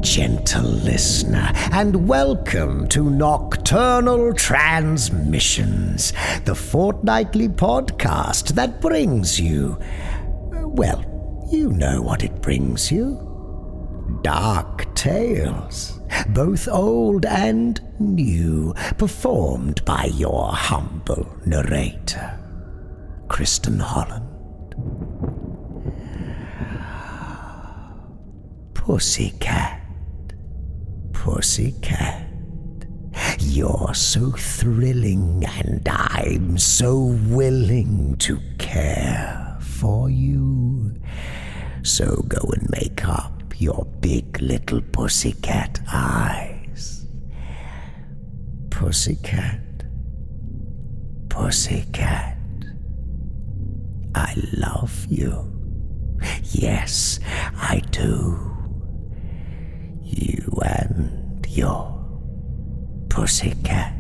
gentle listener, and welcome to Nocturnal Transmissions, the fortnightly podcast that brings you, well, you know what it brings you. Dark tales, both old and new, performed by your humble narrator, Kristin Holland. Pussycat, pussycat, you're so thrilling and I'm so willing to care for you. So go and make up your big little pussycat eyes. Pussycat, pussycat, I love you. Yes, I do. You and your pussycat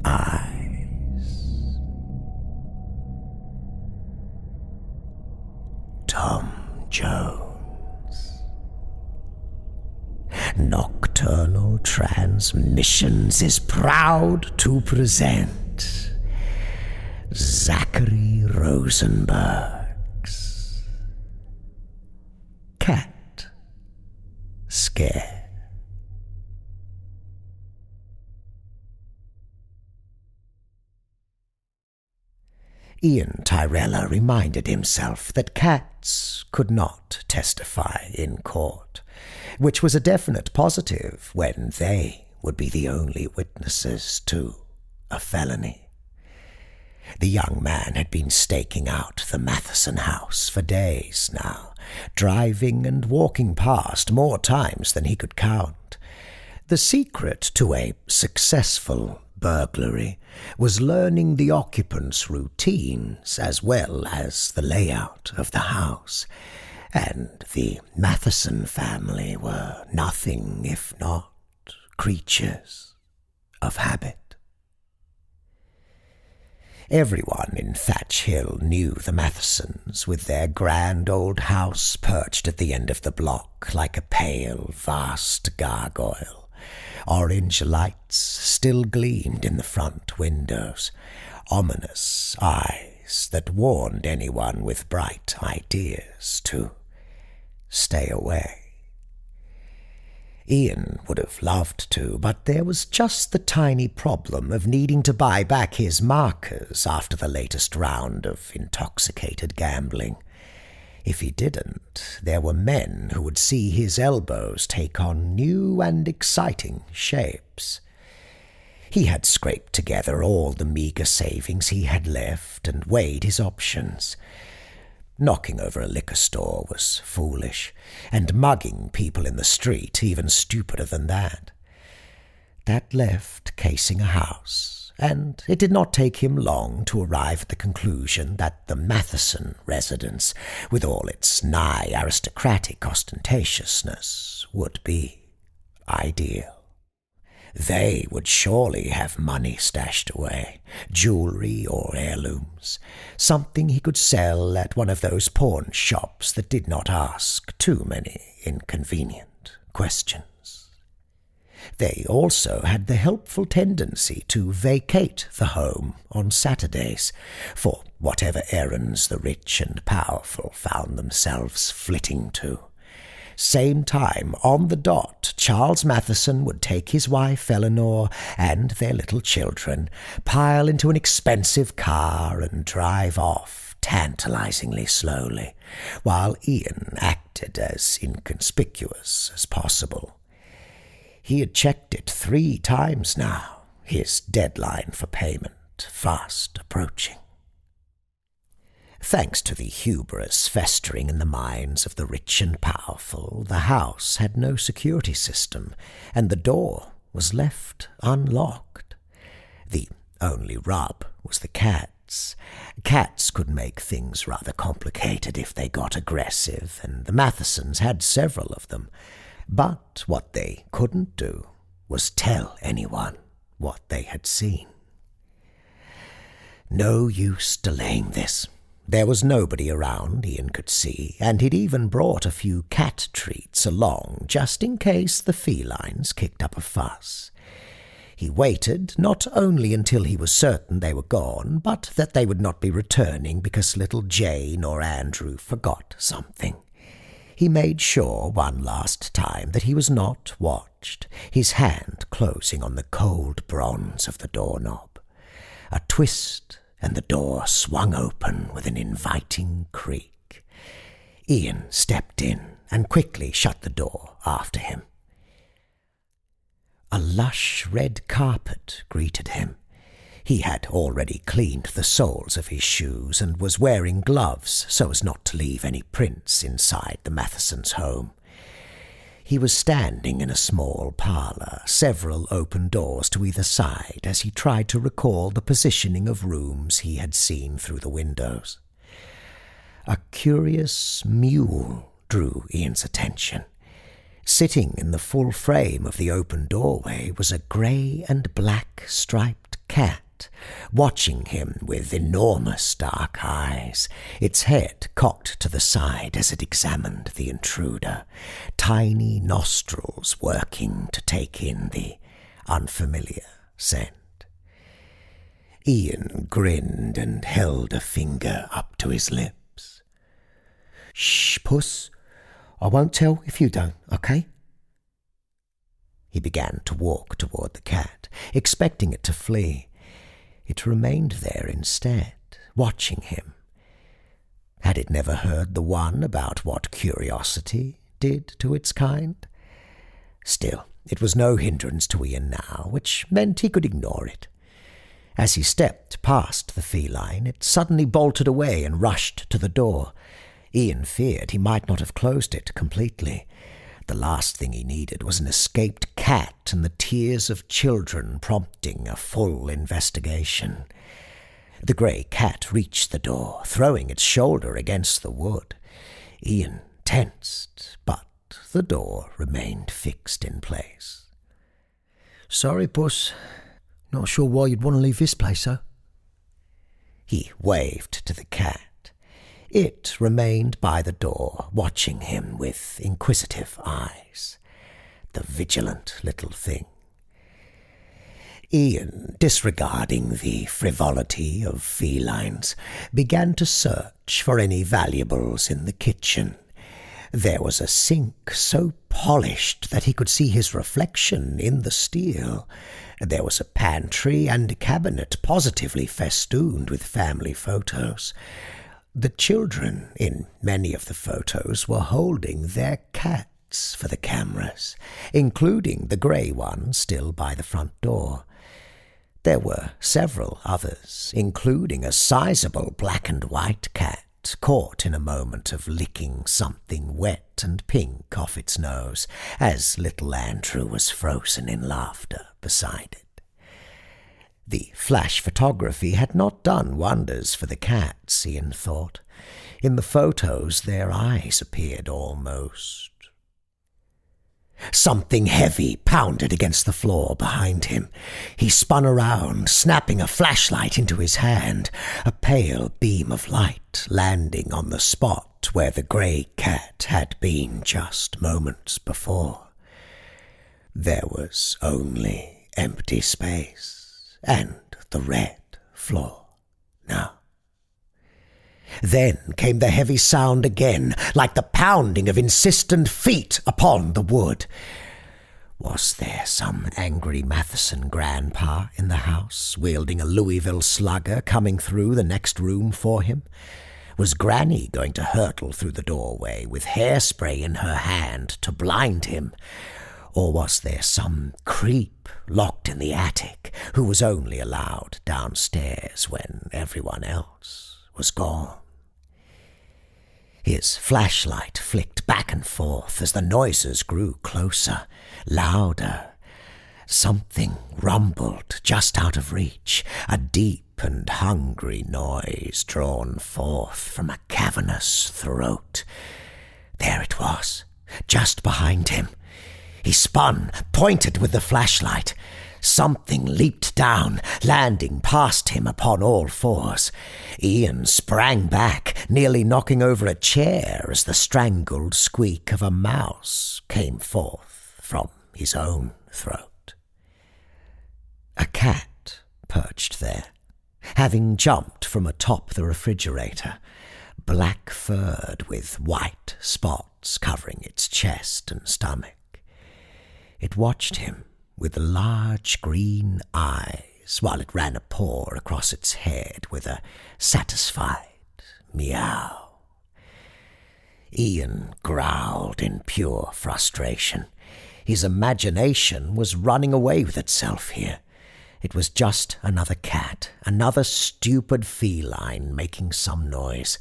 eyes. Tom Jones. Nocturnal Transmissions is proud to present Zachary Rosenberg's Cat Scare. Ian Tyrella reminded himself that cats could not testify in court, which was a definite positive when they would be the only witnesses to a felony. The young man had been staking out the Matheson house for days now, driving and walking past more times than he could count. The secret to a successful burglary was learning the occupants' routines as well as the layout of the house, and the Matheson family were nothing if not creatures of habit. Everyone in Thatch Hill knew the Mathesons, with their grand old house perched at the end of the block like a pale, vast gargoyle. Orange lights still gleamed in the front windows, ominous eyes that warned anyone with bright ideas to stay away. Ian would have loved to, but there was just the tiny problem of needing to buy back his markers after the latest round of intoxicated gambling. If he didn't, there were men who would see his elbows take on new and exciting shapes. He had scraped together all the meagre savings he had left and weighed his options. Knocking over a liquor store was foolish, and mugging people in the street even stupider than that. That left casing a house, and it did not take him long to arrive at the conclusion that the Matheson residence, with all its nigh aristocratic ostentatiousness, would be ideal. They would surely have money stashed away, jewelry or heirlooms, something he could sell at one of those pawn shops that did not ask too many inconvenient questions. They also had the helpful tendency to vacate the home on Saturdays for whatever errands the rich and powerful found themselves flitting to. Same time, on the dot, Charles Matheson would take his wife Eleanor and their little children, pile into an expensive car and drive off tantalizingly slowly, while Ian acted as inconspicuous as possible. He had checked it 3 times now, his deadline for payment fast approaching. Thanks to the hubris festering in the minds of the rich and powerful, the house had no security system, and the door was left unlocked. The only rub was the cats. Cats could make things rather complicated if they got aggressive, and the Mathesons had several of them. But what they couldn't do was tell anyone what they had seen. No use delaying this. There was nobody around, Ian could see, and he'd even brought a few cat treats along, just in case the felines kicked up a fuss. He waited not only until he was certain they were gone, but that they would not be returning because little Jane or Andrew forgot something. He made sure one last time that he was not watched, his hand closing on the cold bronze of the doorknob. A twist, and the door swung open with an inviting creak. Ian stepped in and quickly shut the door after him. A lush red carpet greeted him. He had already cleaned the soles of his shoes and was wearing gloves so as not to leave any prints inside the Mathesons' home. He was standing in a small parlour, several open doors to either side, as he tried to recall the positioning of rooms he had seen through the windows. A curious mule drew Ian's attention. Sitting in the full frame of the open doorway was a grey and black striped cat, watching him with enormous dark eyes, its head cocked to the side as it examined the intruder, tiny nostrils working to take in the unfamiliar scent. Ian grinned and held a finger up to his lips. "Shh, puss. I won't tell if you don't, okay?" He began to walk toward the cat, expecting it to flee. It remained there instead, watching him. Had it never heard the one about what curiosity did to its kind? Still, it was no hindrance to Ian now, which meant he could ignore it. As he stepped past the feline, it suddenly bolted away and rushed to the door. Ian feared he might not have closed it completely. The last thing he needed was an escaped cat and the tears of children prompting a full investigation. The grey cat reached the door, throwing its shoulder against the wood. Ian tensed, but the door remained fixed in place. "Sorry, puss. Not sure why you'd want to leave this place, though." He waved to the cat. It remained by the door, watching him with inquisitive eyes. The vigilant little thing. Ian, disregarding the frivolity of felines, began to search for any valuables in the kitchen. There was a sink so polished that he could see his reflection in the steel. There was a pantry and a cabinet positively festooned with family photos. The children in many of the photos were holding their cats for the cameras, including the grey one still by the front door. There were several others, including a sizable black and white cat caught in a moment of licking something wet and pink off its nose as little Andrew was frozen in laughter beside it. The flash photography had not done wonders for the cats, Ian thought. In the photos, their eyes appeared almost. Something heavy pounded against the floor behind him. He spun around, snapping a flashlight into his hand, a pale beam of light landing on the spot where the grey cat had been just moments before. There was only empty space. And the red floor now. Then came the heavy sound again, like the pounding of insistent feet upon the wood. Was there some angry Matheson grandpa in the house, wielding a Louisville slugger coming through the next room for him? Was Granny going to hurtle through the doorway with hairspray in her hand to blind him? Or was there some creep locked in the attic who was only allowed downstairs when everyone else was gone? His flashlight flicked back and forth as the noises grew closer, louder. Something rumbled just out of reach, a deep and hungry noise drawn forth from a cavernous throat. There it was, just behind him. He spun, pointed with the flashlight. Something leaped down, landing past him upon all fours. Ian sprang back, nearly knocking over a chair as the strangled squeak of a mouse came forth from his own throat. A cat perched there, having jumped from atop the refrigerator, black-furred with white spots covering its chest and stomach. It watched him with large green eyes while it ran a paw across its head with a satisfied meow. Ian growled in pure frustration. His imagination was running away with itself here. It was just another cat, another stupid feline making some noise.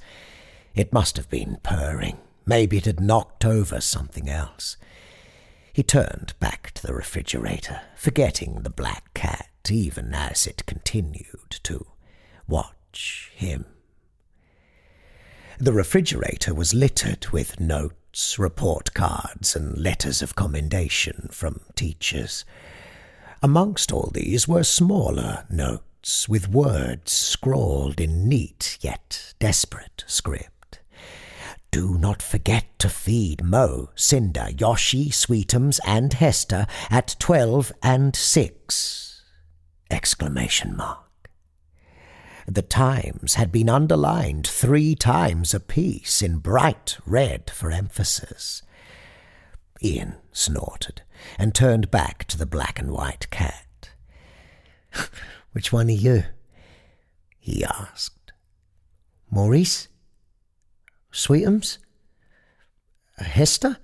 It must have been purring. Maybe it had knocked over something else. He turned back to the refrigerator, forgetting the black cat even as it continued to watch him. The refrigerator was littered with notes, report cards, and letters of commendation from teachers. Amongst all these were smaller notes with words scrawled in neat yet desperate script. Do not forget to feed Mo, Cinder, Yoshi, Sweetums, and Hester at 12 and 6! Exclamation mark. The times had been underlined 3 times apiece in bright red for emphasis. Ian snorted and turned back to the black and white cat. Which one are you? He asked. Maurice? Sweetums? Hester?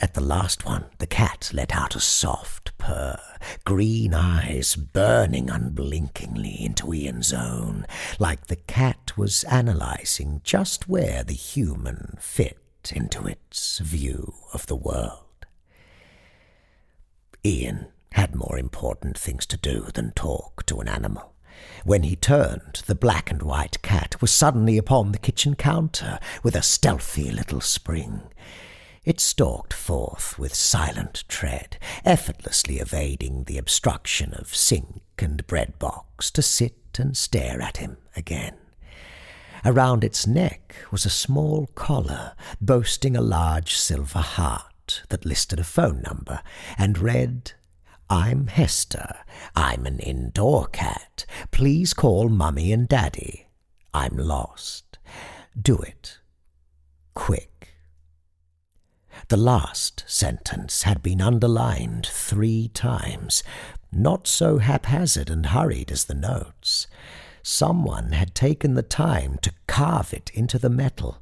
At the last one, the cat let out a soft purr, green eyes burning unblinkingly into Ian's own, like the cat was analysing just where the human fit into its view of the world. Ian had more important things to do than talk to an animal. When he turned, the black and white cat was suddenly upon the kitchen counter with a stealthy little spring. It stalked forth with silent tread, effortlessly evading the obstruction of sink and bread box to sit and stare at him again. Around its neck was a small collar boasting a large silver heart that listed a phone number and read, I'm Hester. I'm an indoor cat. Please call Mummy and Daddy. I'm lost. Do it. Quick. The last sentence had been underlined 3 times, not so haphazard and hurried as the notes. Someone had taken the time to carve it into the metal.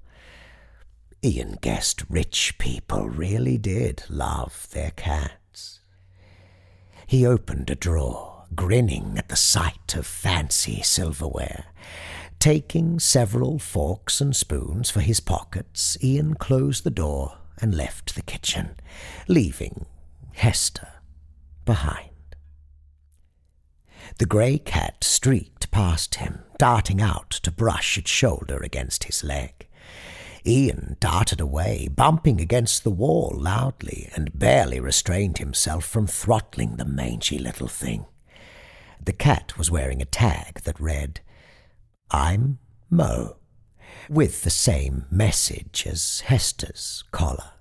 Ian guessed rich people really did love their cats. He opened a drawer, grinning at the sight of fancy silverware. Taking several forks and spoons for his pockets, Ian closed the door and left the kitchen, leaving Hester behind. The grey cat streaked past him, darting out to brush its shoulder against his leg. Ian darted away, bumping against the wall loudly, and barely restrained himself from throttling the mangy little thing. The cat was wearing a tag that read, I'm Mo, with the same message as Hester's collar.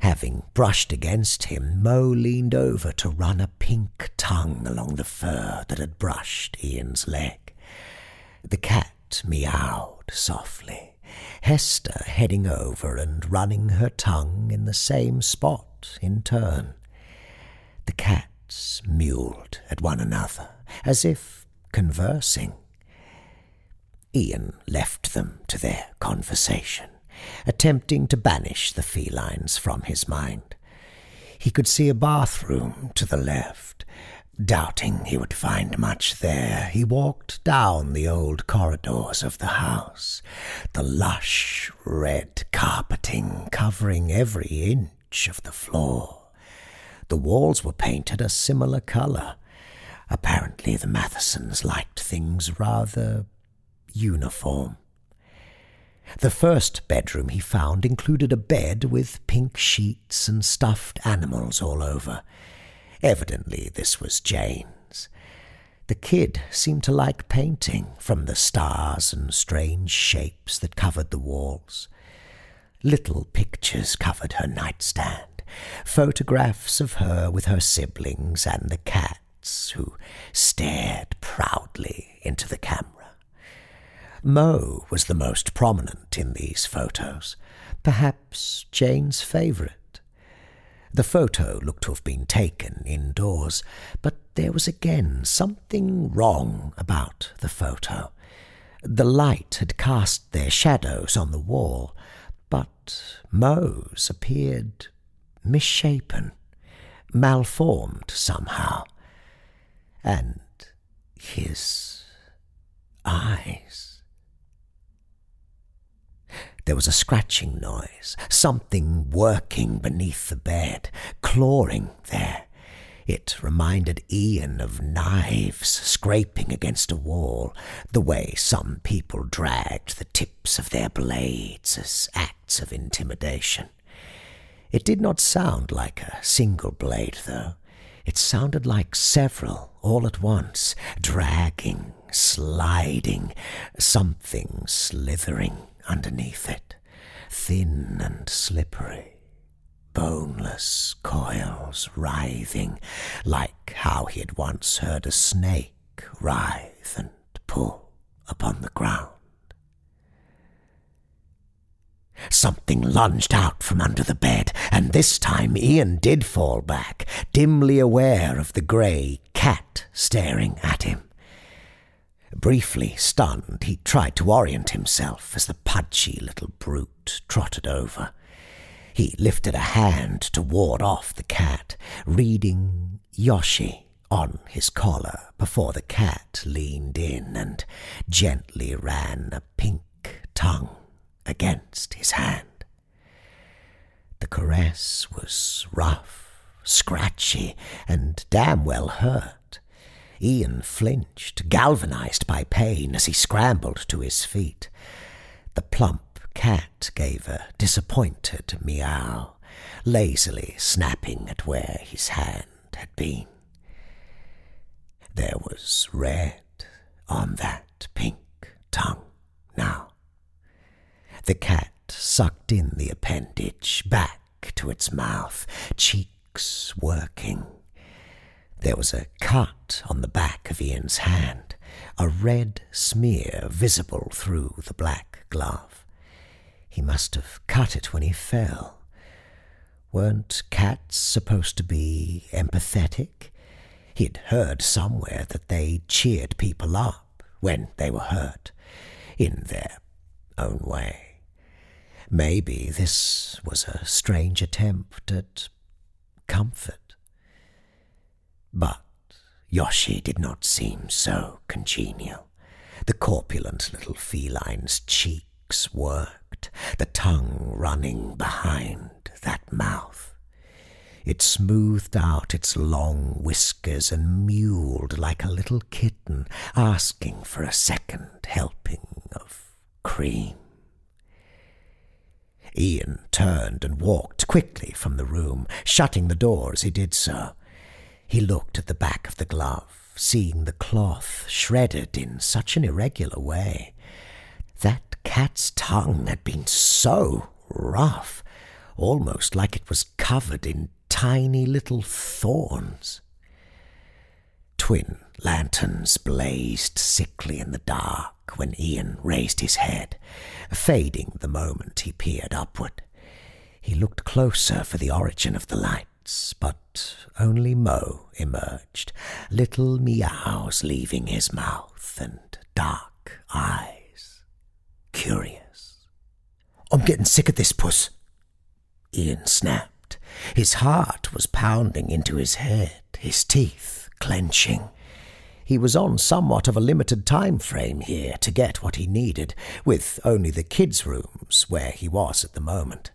Having brushed against him, Mo leaned over to run a pink tongue along the fur that had brushed Ian's leg. The cat meowed softly, Hester heading over and running her tongue in the same spot in turn. The cats mewed at one another, as if conversing. Ian left them to their conversation, attempting to banish the felines from his mind. He could see a bathroom to the left. Doubting he would find much there, he walked down the old corridors of the house, the lush red carpeting covering every inch of the floor. The walls were painted a similar colour. Apparently the Mathesons liked things rather uniform. The first bedroom he found included a bed with pink sheets and stuffed animals all over. Evidently this was Jane's. The kid seemed to like painting, from the stars and strange shapes that covered the walls. Little pictures covered her nightstand, photographs of her with her siblings and the cats, who stared proudly into the camera. Mo was the most prominent in these photos, perhaps Jane's favourite. The photo looked to have been taken indoors, but there was again something wrong about the photo. The light had cast their shadows on the wall, but Mo's appeared misshapen, malformed somehow. And his eyes. There was a scratching noise, something working beneath the bed, clawing there. It reminded Ian of knives scraping against a wall, the way some people dragged the tips of their blades as acts of intimidation. It did not sound like a single blade, though. It sounded like several, all at once, dragging, sliding, something slithering underneath it, thin and slippery, boneless coils writhing, like how he had once heard a snake writhe and pull upon the ground. Something lunged out from under the bed, and this time Ian did fall back, dimly aware of the grey cat staring at him. Briefly stunned, he tried to orient himself as the pudgy little brute trotted over. He lifted a hand to ward off the cat, reading Yoshi on his collar before the cat leaned in and gently ran a pink tongue against his hand. The caress was rough, scratchy, and damn well hurt. Ian flinched, galvanized by pain, as he scrambled to his feet. The plump cat gave a disappointed meow, lazily snapping at where his hand had been. There was red on that pink tongue now. The cat sucked in the appendage back to its mouth, cheeks working. There was a cut on the back of Ian's hand, a red smear visible through the black glove. He must have cut it when he fell. Weren't cats supposed to be empathetic? He'd heard somewhere that they cheered people up when they were hurt, in their own way. Maybe this was a strange attempt at comfort. But Yoshi did not seem so congenial. The corpulent little feline's cheeks worked, the tongue running behind that mouth. It smoothed out its long whiskers and mewed like a little kitten, asking for a second helping of cream. Ian turned and walked quickly from the room, shutting the door as he did so. He looked at the back of the glove, seeing the cloth shredded in such an irregular way. That cat's tongue had been so rough, almost like it was covered in tiny little thorns. Twin lanterns blazed sickly in the dark when Ian raised his head, fading the moment he peered upward. He looked closer for the origin of the lights, but only Mo emerged, little meows leaving his mouth and dark eyes. Curious. "I'm getting sick of this, Puss," Ian snapped. His heart was pounding into his head, his teeth clenching. He was on somewhat of a limited time frame here to get what he needed, with only the kids' rooms where he was at the moment.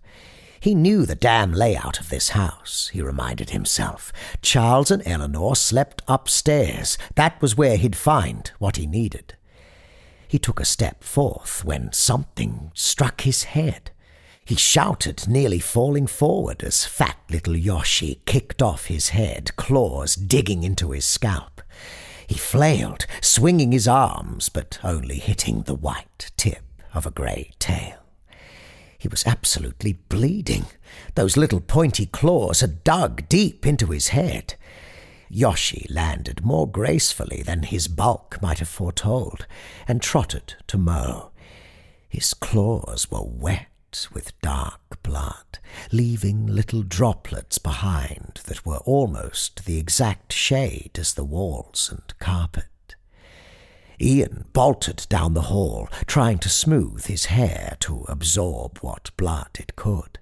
He knew the damn layout of this house, he reminded himself. Charles and Eleanor slept upstairs. That was where he'd find what he needed. He took a step forth when something struck his head. He shouted, nearly falling forward as fat little Yoshi kicked off his head, claws digging into his scalp. He flailed, swinging his arms, but only hitting the white tip of a grey tail. He was absolutely bleeding. Those little pointy claws had dug deep into his head. Yoshi landed more gracefully than his bulk might have foretold, and trotted to Mo. His claws were wet with dark blood, leaving little droplets behind that were almost the exact shade as the walls and carpet. Ian bolted down the hall, trying to smooth his hair to absorb what blood it could.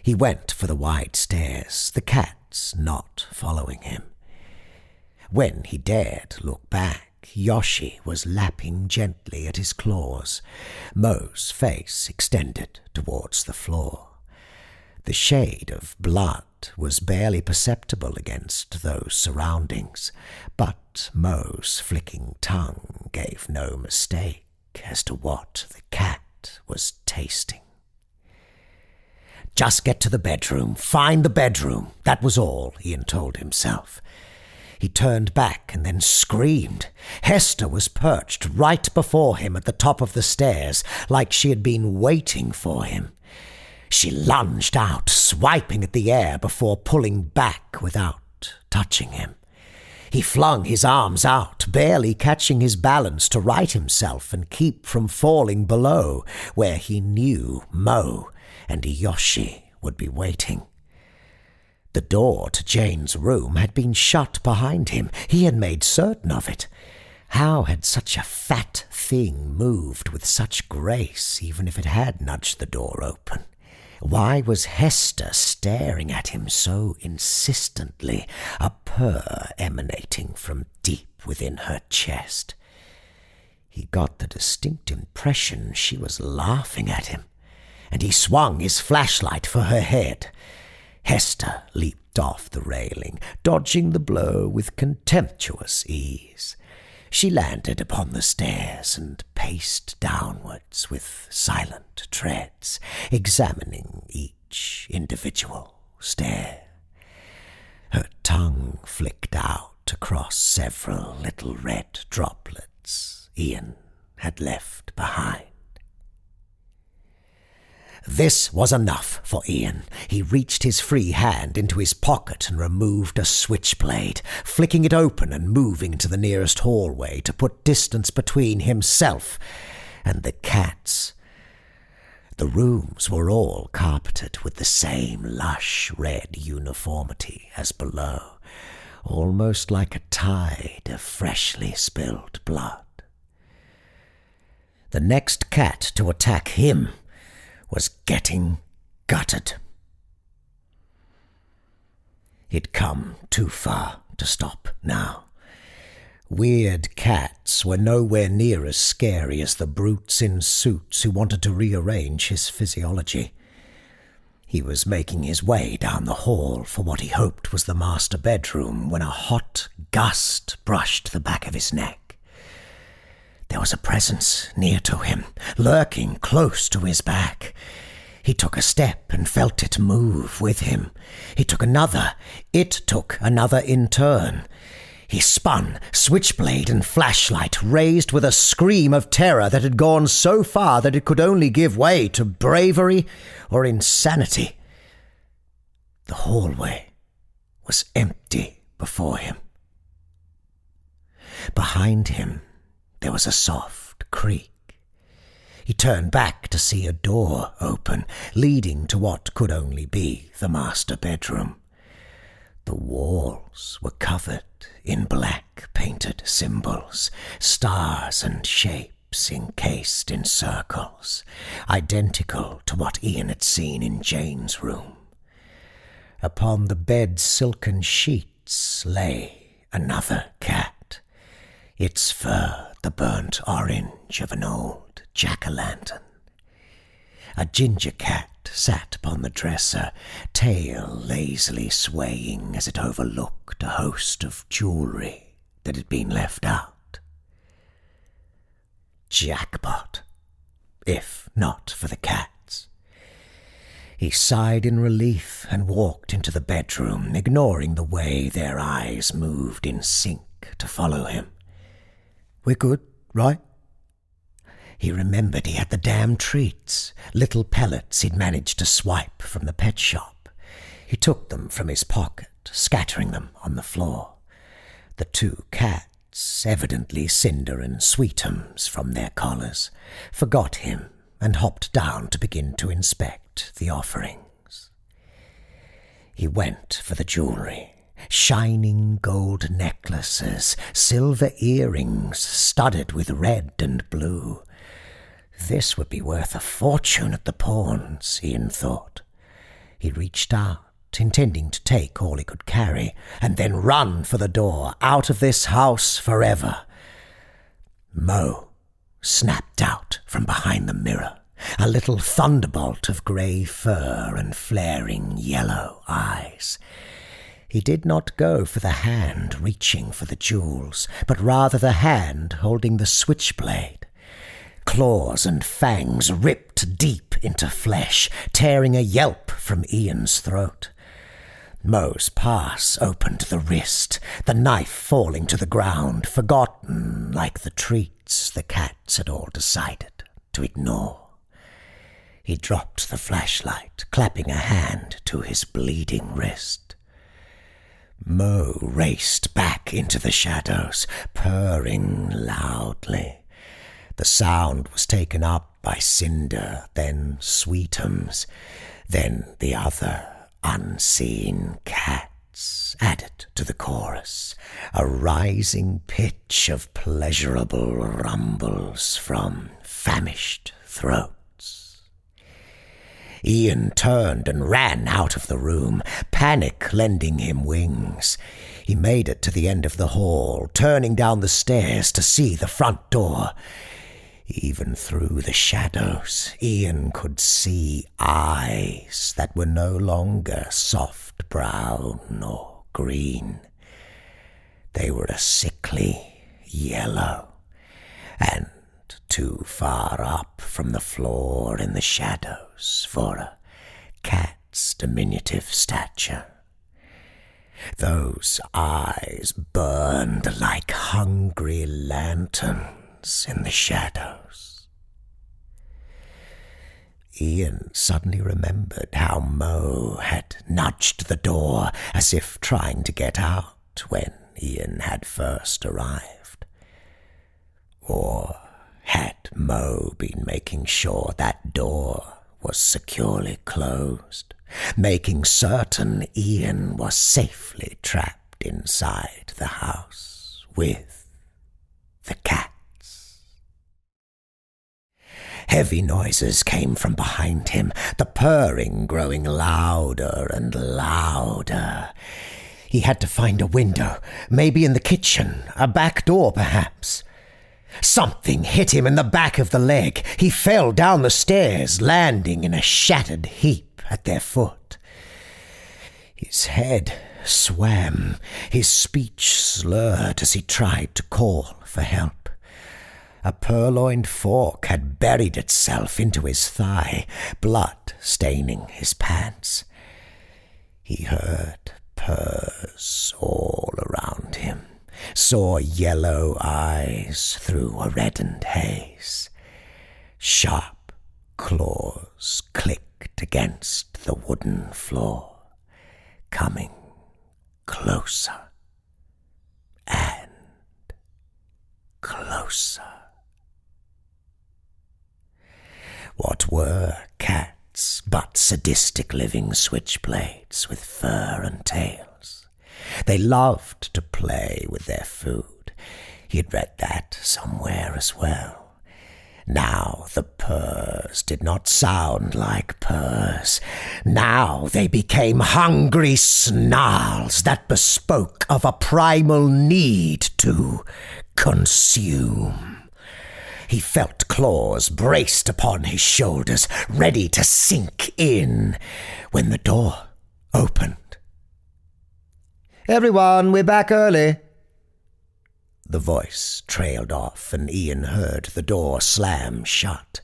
He went for the wide stairs, the cats not following him. When he dared look back, Yoshi was lapping gently at his claws, Mo's face extended towards the floor. The shade of blood was barely perceptible against those surroundings, but Mo's flicking tongue gave no mistake as to what the cat was tasting. Just get to the bedroom, find the bedroom, that was all, Ian told himself. He turned back and then screamed. Hester was perched right before him at the top of the stairs, like she had been waiting for him. She lunged out, swiping at the air before pulling back without touching him. He flung his arms out, barely catching his balance to right himself and keep from falling below, where he knew Mo and Yoshi would be waiting. The door to Jane's room had been shut behind him. He had made certain of it. How had such a fat thing moved with such grace, even if it had nudged the door open? Why was Hester staring at him so insistently, a purr emanating from deep within her chest? He got the distinct impression she was laughing at him, and he swung his flashlight for her head. Hester leaped off the railing, dodging the blow with contemptuous ease. She landed upon the stairs and paced downwards with silent treads, examining each individual stair. Her tongue flicked out across several little red droplets Ian had left behind. This was enough for Ian. He reached his free hand into his pocket and removed a switchblade, flicking it open and moving to the nearest hallway to put distance between himself and the cats. The rooms were all carpeted with the same lush red uniformity as below, almost like a tide of freshly spilled blood. The next cat to attack him was getting gutted. He'd come too far to stop now. Weird cats were nowhere near as scary as the brutes in suits who wanted to rearrange his physiology. He was making his way down the hall for what he hoped was the master bedroom when a hot gust brushed the back of his neck. There was a presence near to him, lurking close to his back. He took a step and felt it move with him. He took another. It took another in turn. He spun, switchblade and flashlight raised with a scream of terror that had gone so far that it could only give way to bravery or insanity. The hallway was empty before him. Behind him, there was a soft creak. He turned back to see a door open, leading to what could only be the master bedroom. The walls were covered in black painted symbols, stars and shapes encased in circles, identical to what Ian had seen in Jane's room. Upon the bed's silken sheets lay another cat, its fur the burnt orange of an old jack-o'-lantern. A ginger cat sat upon the dresser, tail lazily swaying as it overlooked a host of jewellery that had been left out. Jackpot, if not for the cats. He sighed in relief and walked into the bedroom, ignoring the way their eyes moved in sync to follow him. "We're good, right?" He remembered he had the damn treats, little pellets he'd managed to swipe from the pet shop. He took them from his pocket, scattering them on the floor. The two cats, evidently Cinder and Sweetums from their collars, forgot him and hopped down to begin to inspect the offerings. He went for the jewelry. Shining gold necklaces, silver earrings studded with red and blue. This would be worth a fortune at the pawns, Ian thought. He reached out, intending to take all he could carry, and then run for the door, out of this house forever. Mo snapped out from behind the mirror, a little thunderbolt of grey fur and flaring yellow eyes. He did not go for the hand reaching for the jewels, but rather the hand holding the switchblade. Claws and fangs ripped deep into flesh, tearing a yelp from Ian's throat. Mo's pass opened the wrist, the knife falling to the ground, forgotten like the treats the cats had all decided to ignore. He dropped the flashlight, clapping a hand to his bleeding wrist. Mo raced back into the shadows, purring loudly. The sound was taken up by Cinder, then Sweetums, then the other unseen cats added to the chorus, a rising pitch of pleasurable rumbles from famished throats. Ian turned and ran out of the room, panic lending him wings. He made it to the end of the hall, turning down the stairs to see the front door. Even through the shadows, Ian could see eyes that were no longer soft brown or green. They were a sickly yellow, and too far up from the floor in the shadows for a cat's diminutive stature. Those eyes burned like hungry lanterns in the shadows. Ian suddenly remembered how Mo had nudged the door as if trying to get out when Ian had first arrived. Or had Mo been making sure that door was securely closed, making certain Ian was safely trapped inside the house with the cats? Heavy noises came from behind him, the purring growing louder and louder. He had to find a window, maybe in the kitchen, a back door perhaps. Something hit him in the back of the leg. He fell down the stairs, landing in a shattered heap at their foot. His head swam, his speech slurred as he tried to call for help. A purloined fork had buried itself into his thigh, blood staining his pants. He heard purrs all around him, saw yellow eyes through a reddened haze. Sharp claws clicked against the wooden floor, coming closer and closer. What were cats but sadistic living switchblades with fur and tails? They loved to play with their food. He had read that somewhere as well. Now the purrs did not sound like purrs. Now they became hungry snarls that bespoke of a primal need to consume. He felt claws braced upon his shoulders, ready to sink in, when the door opened. "Everyone, we're back early." The voice trailed off, and Ian heard the door slam shut.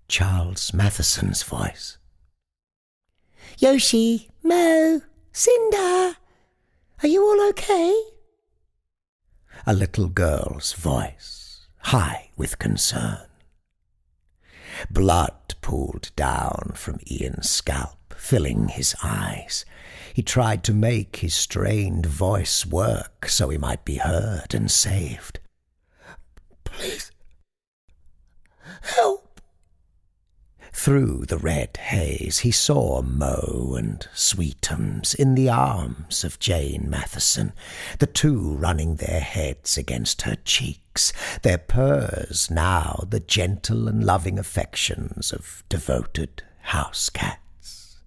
Charles Matheson's voice. Yoshi, Mo, Cinder, are you all okay? A little girl's voice, high with concern. Blood pooled down from Ian's scalp, filling his eyes. He tried to make his strained voice work so he might be heard and saved. Please, help. Through the red haze he saw Mo and Sweetums in the arms of Jane Matheson, the two running their heads against her cheeks, their purrs now the gentle and loving affections of devoted house cats.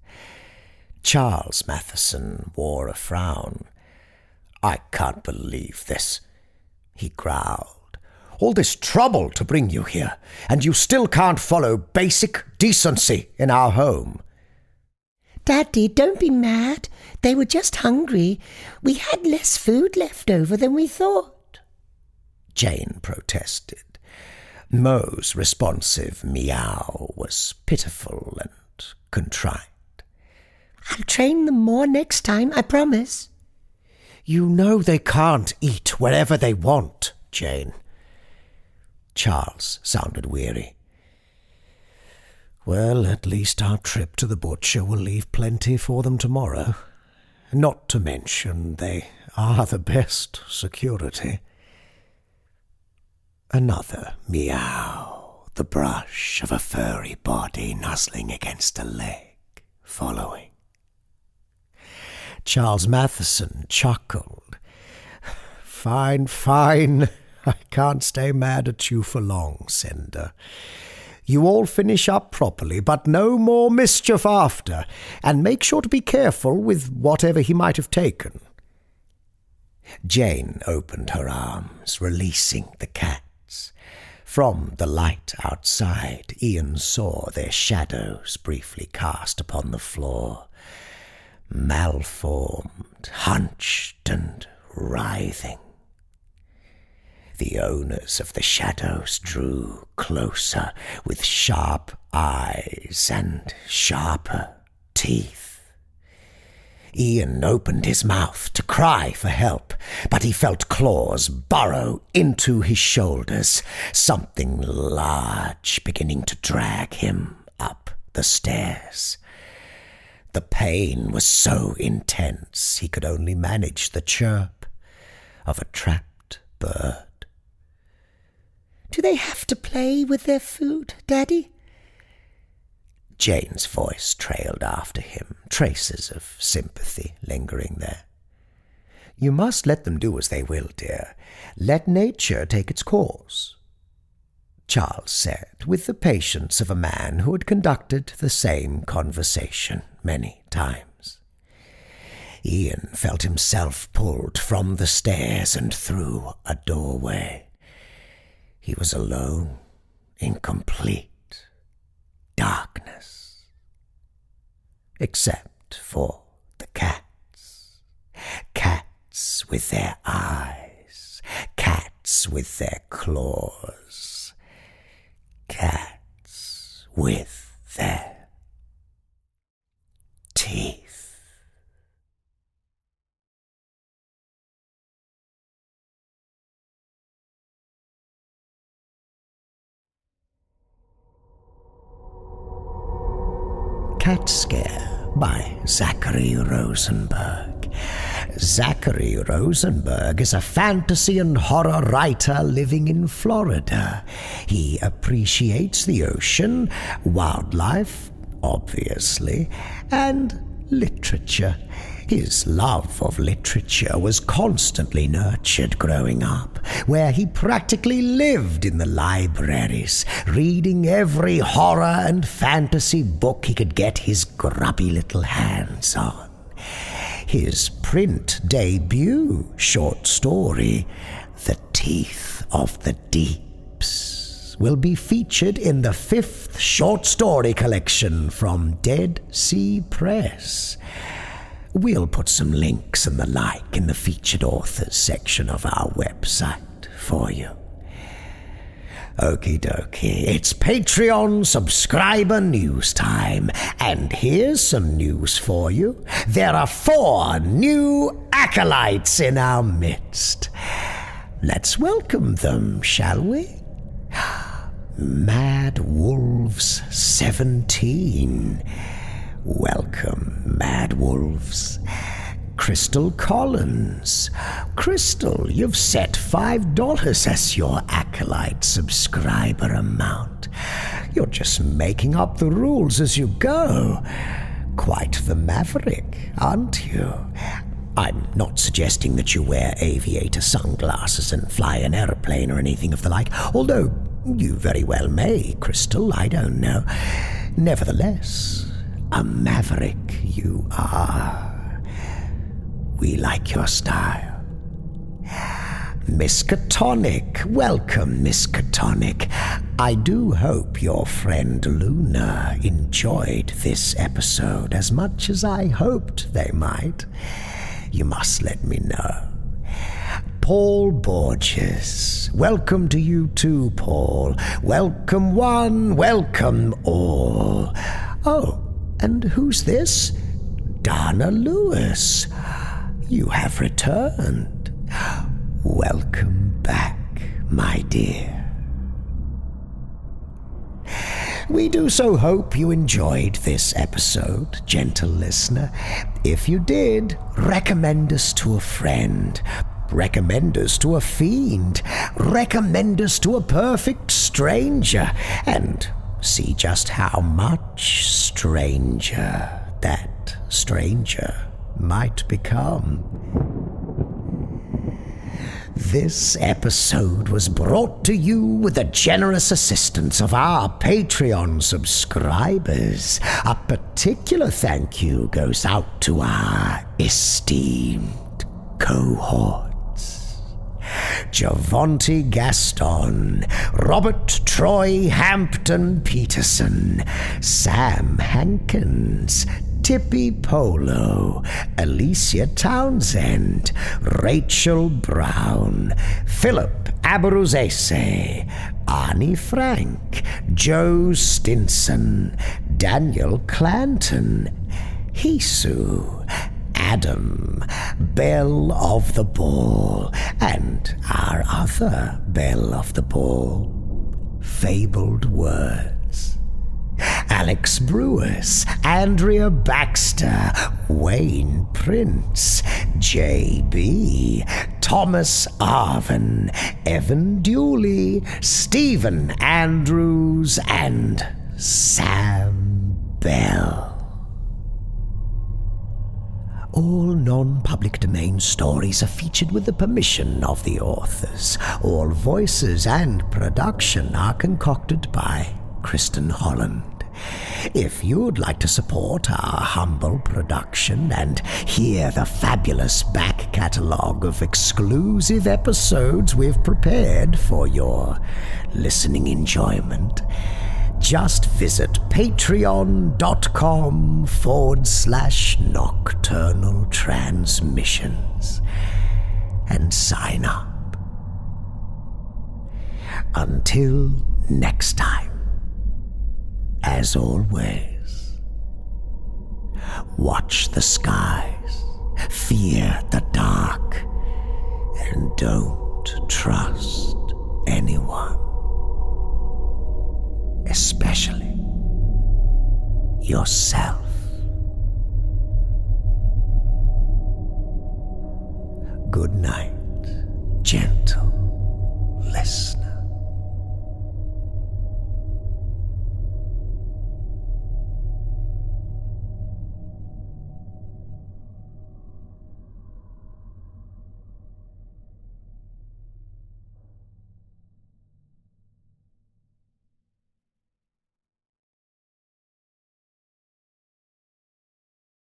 Charles Matheson wore a frown. "I can't believe this," he growled. "All this trouble to bring you here, and you still can't follow basic decency in our home." "Daddy, don't be mad. They were just hungry. We had less food left over than we thought," Jane protested. Mo's responsive meow was pitiful and contrite. "I'll train them more next time, I promise." "You know they can't eat wherever they want, Jane." Charles sounded weary. "Well, at least our trip to the butcher will leave plenty for them tomorrow. Not to mention they are the best security." Another meow, the brush of a furry body nuzzling against a leg, following. Charles Matheson chuckled. Fine. I can't stay mad at you for long, Cinder. You all finish up properly, but no more mischief after, and make sure to be careful with whatever he might have taken." Jane opened her arms, releasing the cats. From the light outside, Ian saw their shadows briefly cast upon the floor, malformed, hunched, and writhing. The owners of the shadows drew closer with sharp eyes and sharper teeth. Ian opened his mouth to cry for help, but he felt claws burrow into his shoulders, something large beginning to drag him up the stairs. The pain was so intense he could only manage the chirp of a trapped bird. "Do they have to play with their food, Daddy?" Jane's voice trailed after him, traces of sympathy lingering there. "You must let them do as they will, dear. Let nature take its course," Charles said, with the patience of a man who had conducted the same conversation many times. Ian felt himself pulled from the stairs and through a doorway. He was alone, in complete darkness, except for the cats. Cats with their eyes, cats with their claws, cats with their teeth. Cat Scare by Zachary Rosenberg. Zachary Rosenberg is a fantasy and horror writer living in Florida. He appreciates the ocean, wildlife, obviously, and literature. His love of literature was constantly nurtured growing up, where he practically lived in the libraries, reading every horror and fantasy book he could get his grubby little hands on. His print debut short story, The Teeth of the Deeps, will be featured in the 5th short story collection from Dead Sea Press. We'll put some links and the like in the featured authors section of our website for you. Okie dokie, it's Patreon subscriber news time, and here's some news for you. There are 4 new acolytes in our midst. Let's welcome them, shall we? Mad Wolves 17. Welcome, Mad Wolves. Crystal Collins. Crystal, you've set $5 as your acolyte subscriber amount. You're just making up the rules as you go. Quite the maverick, aren't you? I'm not suggesting that you wear aviator sunglasses and fly an aeroplane or anything of the like, although you very well may, Crystal, I don't know. Nevertheless, a maverick you are. We like your style. Miss Catonic, welcome, Miss Catonic. I do hope your friend Luna enjoyed this episode as much as I hoped they might. You must let me know. Paul Borges, welcome to you too, Paul. Welcome one, welcome all. Oh, and who's this? Donna Lewis. You have returned. Welcome back, my dear. We do so hope you enjoyed this episode, gentle listener. If you did, recommend us to a friend. Recommend us to a fiend. Recommend us to a perfect stranger. And see just how much stranger that stranger might become. This episode was brought to you with the generous assistance of our Patreon subscribers. A particular thank you goes out to our esteemed cohorts. Javonte Gaston, Robert Troy Hampton Peterson, Sam Hankins, Tippy Polo, Alicia Townsend, Rachel Brown, Philip Aberuzese, Arnie Frank, Joe Stinson, Daniel Clanton, Hisu, Adam, Belle of the Ball, and our other Belle of the Ball, Fabled Words. Alex Brewers, Andrea Baxter, Wayne Prince, J.B., Thomas Arvin, Evan Dooley, Stephen Andrews, and Sam Bell. All non-public domain stories are featured with the permission of the authors. All voices and production are concocted by Kristin Holland. If you'd like to support our humble production and hear the fabulous back catalogue of exclusive episodes we've prepared for your listening enjoyment, just visit patreon.com/Nocturnal Transmissions and sign up. Until next time, as always, watch the skies, fear the dark, and don't trust anyone, especially yourself. Good night.